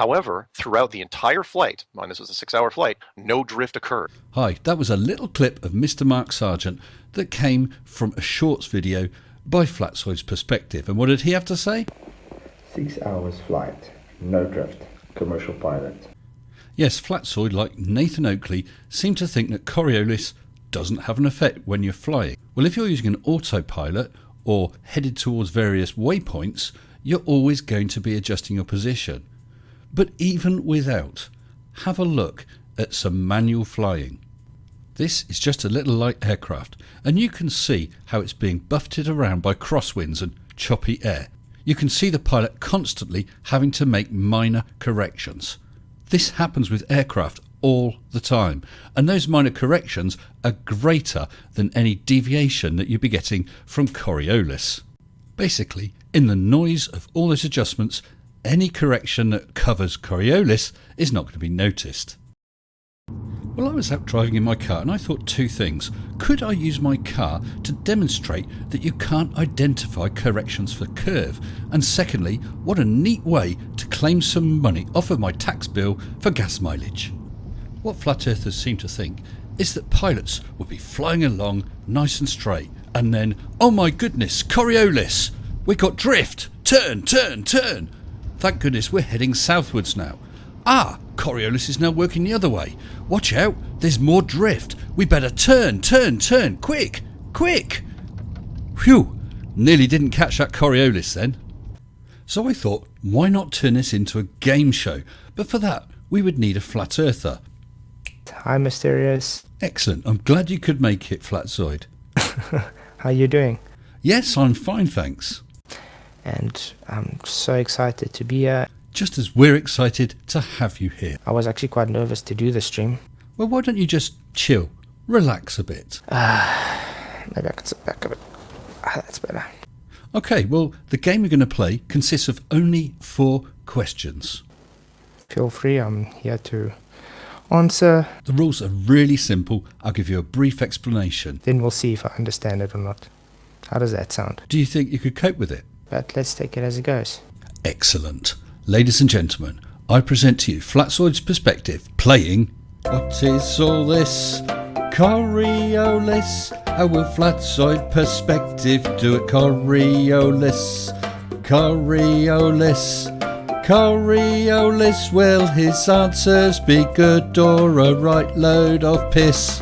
However, throughout the entire flight, mind this was a 6-hour flight, no drift occurred. Hi, that was a little clip of Mr. Mark Sargent that came from a shorts video by Flatzoid's Perspective. And what did he have to say? 6 hours flight, no drift, commercial pilot. Yes, Flatzoid, like Nathan Oakley, seem to think that Coriolis doesn't have an effect when you're flying. Well, if you're using an autopilot or headed towards various waypoints, you're always going to be adjusting your position. But even without, have a look at some manual flying. This is just a little light aircraft, and you can see how it's being buffeted around by crosswinds and choppy air. You can see the pilot constantly having to make minor corrections. This happens with aircraft all the time, and those minor corrections are greater than any deviation that you'd be getting from Coriolis. Basically, in the noise of all those adjustments, any correction that covers Coriolis is not going to be noticed. Well, I was out driving in my car and I thought two things. Could I use my car to demonstrate that you can't identify corrections for curve? And secondly, what a neat way to claim some money off of my tax bill for gas mileage. What flat earthers seem to think is that pilots would be flying along nice and straight and then, oh my goodness, Coriolis! We got drift! Turn, turn, turn! Thank goodness we're heading southwards now. Ah, Coriolis is now working the other way. Watch out, there's more drift. We better turn, turn, turn, quick, quick. Phew, nearly didn't catch that Coriolis then. So I thought, why not turn this into a game show? But for that, we would need a flat earther. Hi, Mysterious. Excellent, I'm glad you could make it, Flatzoid. How you doing? Yes, I'm fine, thanks. And I'm so excited to be here. Just as we're excited to have you here. I was actually quite nervous to do the stream. Well, why don't you just chill, relax a bit? Maybe I can sit back a bit. That's better. Okay, well, the game we're going to play consists of only 4 questions. Feel free, I'm here to answer. The rules are really simple. I'll give you a brief explanation. Then we'll see if I understand it or not. How does that sound? Do you think you could cope with it? But let's take it as it goes. Excellent. Ladies and gentlemen, I present to you Flatzoid's Perspective playing What is all this? Coriolis. How will Flatzoid Perspective do it? Coriolis. Coriolis. Coriolis. Will his answers be good or a right load of piss?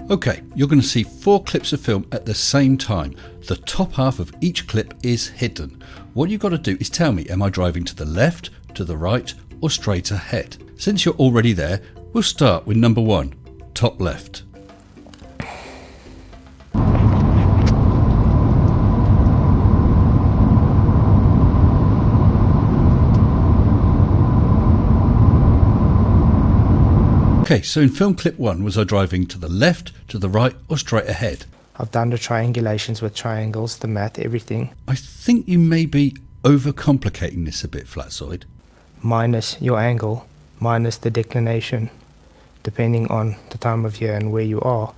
Okay, you're going to see 4 clips of film at the same time. The top half of each clip is hidden. What you've got to do is tell me, am I driving to the left, to the right, or straight ahead? Since you're already there, we'll start with number 1, top left. Okay, so in film clip 1, was I driving to the left, to the right, or straight ahead? I've done the triangulations with triangles, the math, everything. I think you may be overcomplicating this a bit, Flatzoid. Minus your angle, minus the declination, depending on the time of year and where you are.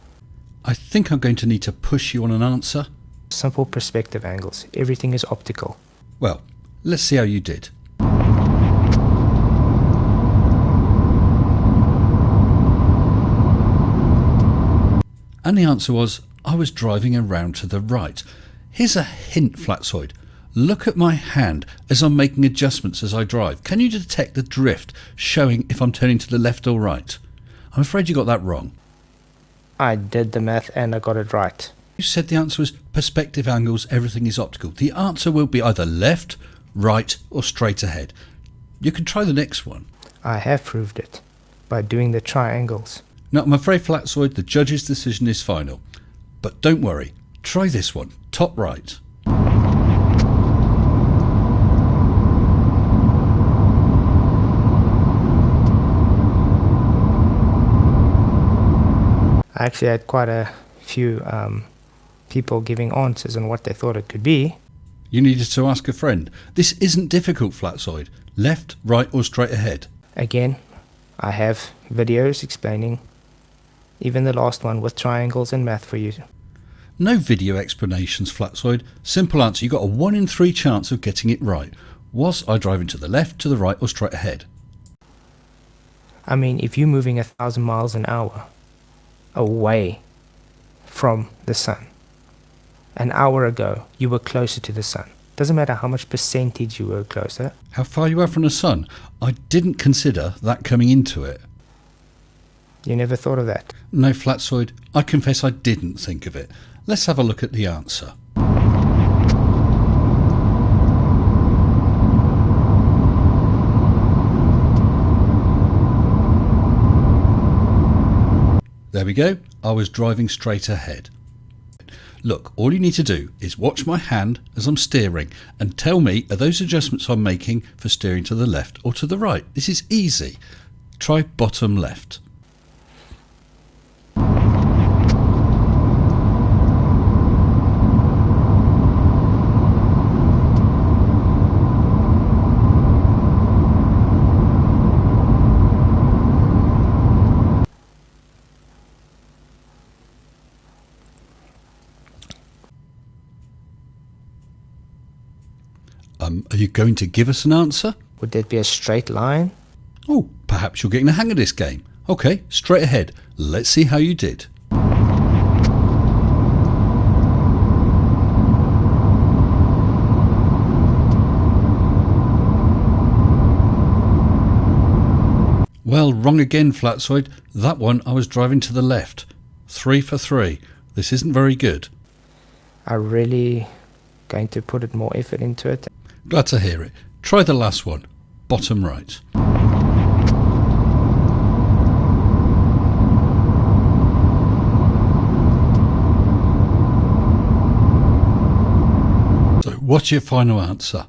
I think I'm going to need to push you on an answer. Simple perspective angles. Everything is optical. Well, let's see how you did. And the answer was, I was driving around to the right. Here's a hint, Flatzoid. Look at my hand as I'm making adjustments as I drive. Can you detect the drift showing if I'm turning to the left or right? I'm afraid you got that wrong. I did the math and I got it right. You said the answer was perspective angles, everything is optical. The answer will be either left, right, or straight ahead. You can try the next one. I have proved it by doing the triangles. Now, I'm afraid, Flatzoid, the judge's decision is final. But don't worry, try this one, top right. I actually had quite a few people giving answers on what they thought it could be. You needed to ask a friend. This isn't difficult, Flatzoid. Left, right, or straight ahead? Again, I have videos explaining, even the last one with triangles and math for you. No video explanations, Flatzoid. Simple answer. You got a 1 in 3 chance of getting it right. Was I driving to the left, to the right, or straight ahead? I mean, if you're moving 1,000 miles an hour away from the sun, an hour ago you were closer to the sun. Doesn't matter how much percentage you were closer. How far you are from the sun? I didn't consider that coming into it. You never thought of that. No, Flatzoid, I confess I didn't think of it. Let's have a look at the answer. There we go. I was driving straight ahead. Look, all you need to do is watch my hand as I'm steering and tell me, are those adjustments I'm making for steering to the left or to the right? This is easy. Try bottom left. Are you going to give us an answer? Would that be a straight line? Oh, perhaps you're getting the hang of this game. Okay, straight ahead. Let's see how you did. Well, wrong again, Flatzoid. That one I was driving to the left. 3 for 3. This isn't very good. I'm really going to put it more effort into it. Glad to hear it. Try the last one. Bottom right. So what's your final answer?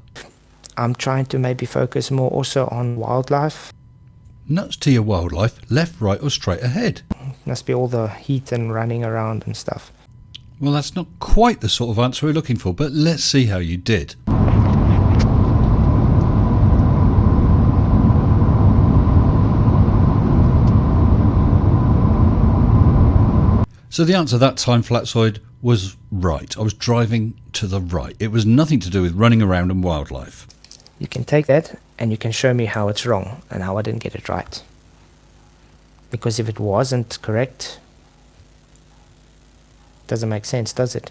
I'm trying to maybe focus more also on wildlife. Nuts to your wildlife. Left, right or straight ahead? Must be all the heat and running around and stuff. Well, that's not quite the sort of answer we're looking for, but let's see how you did. So the answer that time, Flatzoid, was right. I was driving to the right. It was nothing to do with running around and wildlife. You can take that and you can show me how it's wrong and how I didn't get it right. Because if it wasn't correct, doesn't make sense, does it?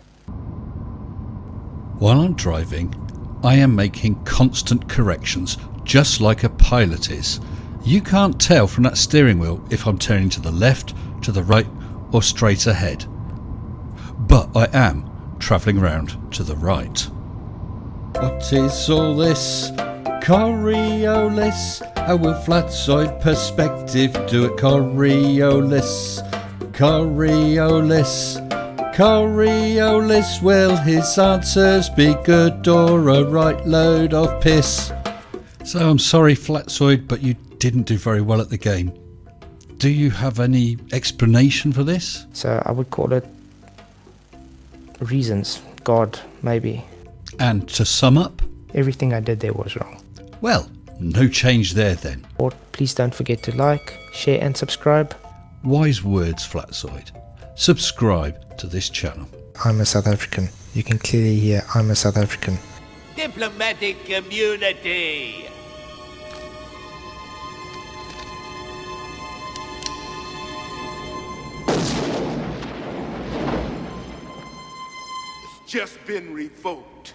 While I'm driving, I am making constant corrections, just like a pilot is. You can't tell from that steering wheel if I'm turning to the left, to the right or straight ahead. But I am travelling round to the right. What is all this? Coriolis. How will Flatzoid perspective do it? Coriolis. Coriolis. Coriolis. Will his answers be good or a right load of piss? So I'm sorry, Flatzoid, but you didn't do very well at the game. Do you have any explanation for this? So I would call it reasons. God, maybe. And to sum up? Everything I did there was wrong. Well, no change there then. Or please don't forget to like, share and subscribe. Wise words, Flatzoid. Subscribe to this channel. I'm a South African. You can clearly hear I'm a South African. Diplomatic community. Just been revoked.